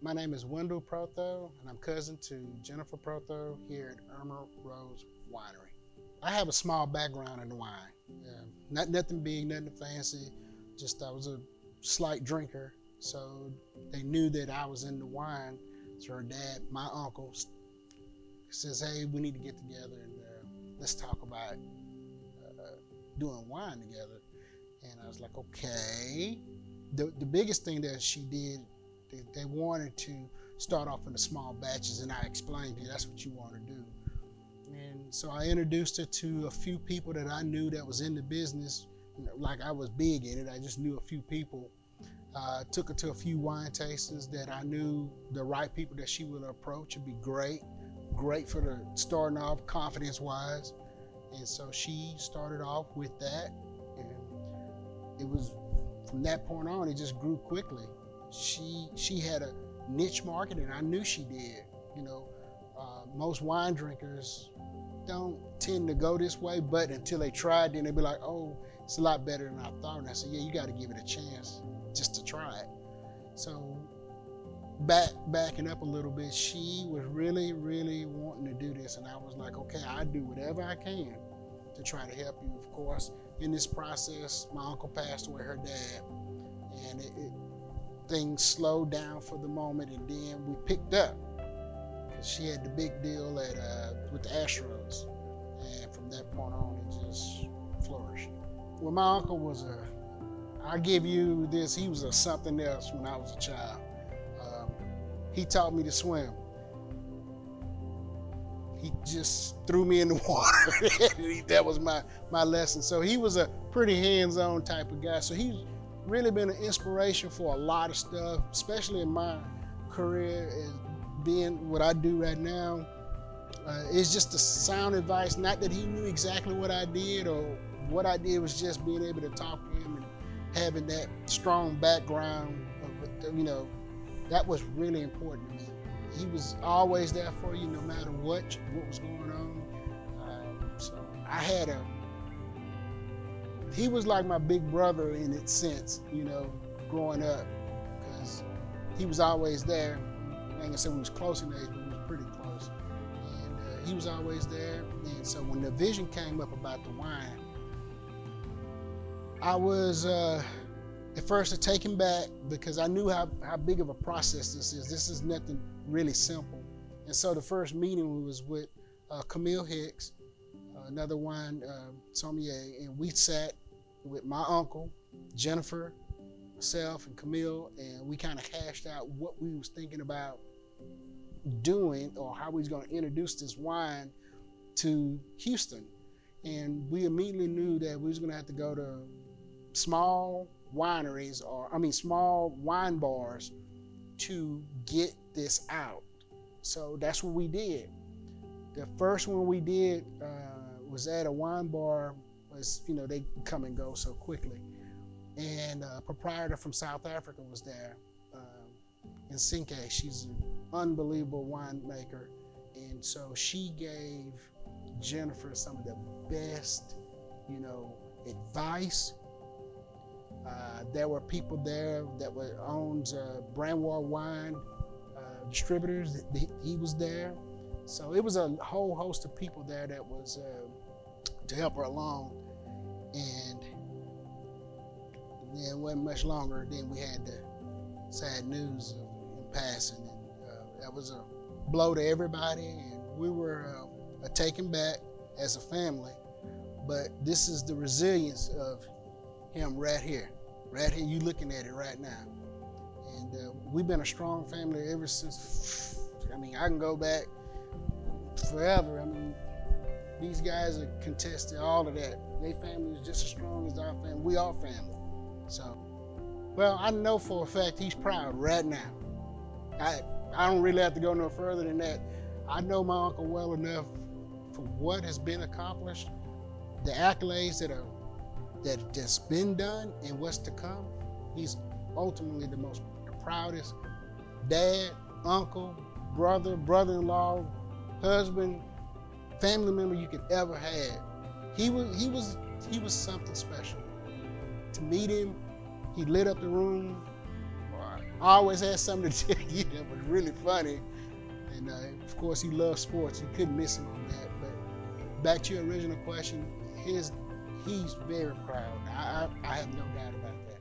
My name is Wendell Protho, and I'm cousin to Jennifer Protho here at Irma Rose Winery. I have a small background in wine. Nothing big, nothing fancy. Just I was a slight drinker, so they knew that I was into wine. So her dad, my uncle, says, "Hey, we need to get together and let's talk about doing wine together." And I was like, "Okay." The biggest thing that she did, they wanted to start off in the small batches, and I explained to her that's what you want to do. And so I introduced her to a few people that I knew that was in the business. Like I was big in it, I just knew a few people. Took her to a few wine tastings that I knew the right people that she would approach would be great for the starting off confidence-wise. And so she started off with that, and it was from that point on, it just grew quickly. She had a niche market, and I knew she did. Most wine drinkers don't tend to go this way, but until they tried, then they'd be like, "Oh, it's a lot better than I thought." And I said, "Yeah, you got to give it a chance just to try it." So backing up a little bit, she was really, really wanting to do this, and I was like, "Okay, I do whatever I can to try to help you." Of course, in this process, my uncle passed away, her dad, and things slowed down for the moment, and then we picked up because she had the big deal with the Astros, and from that point on, it just flourished. Well, my uncle was I give you this, he was a something else when I was a child. He taught me to swim. He just threw me in the water. That was my lesson. So he was a pretty hands-on type of guy. So he's really been an inspiration for a lot of stuff, especially in my career as being what I do right now. It's just a sound advice. Not that he knew exactly what I did, or what I did was just being able to talk to him and having that strong background of, that was really important to me. He was always there for you no matter what was going on. So I had he was like my big brother in its sense, growing up, because he was always there. I ain't gonna say we was close in age, but we was pretty close. And he was always there. And so when the vision came up about the wine, I was at first taken back because I knew how big of a process this is. This is nothing really simple. And so the first meeting was with Camille Hicks, another wine sommelier, and we sat with my uncle, Jennifer, myself, and Camille, and we kind of hashed out what we was thinking about doing, or how we was going to introduce this wine to Houston. And we immediately knew that we was going to have to go to small wineries, small wine bars, to get this out. So that's what we did. The first one we did was at a wine bar. They come and go so quickly. And a proprietor from South Africa was there, in Sinke. She's an unbelievable winemaker. And so she gave Jennifer some of the best, advice. There were people there that owns Brandwar Wine distributors. He was there. So it was a whole host of people there that was to help her along. And then it wasn't much longer. Then we had the sad news of him passing. And that was a blow to everybody. And we were taken back as a family. But this is the resilience of him right here. Right here, you looking at it right now. And we've been a strong family ever since. I can go back forever. These guys are contested all of that. Their family is just as strong as our family. We are family. So, well, I know for a fact he's proud right now. I don't really have to go no further than that. I know my uncle well enough for what has been accomplished, the accolades that's been done, and what's to come. He's ultimately the proudest dad, uncle, brother, brother-in-law, husband, family member you could ever have. He was something special. To meet him, he lit up the room. I always had something to tell you that was really funny. And of course, he loves sports. You couldn't miss him on that. But back to your original question, he's very proud. I have no doubt about that.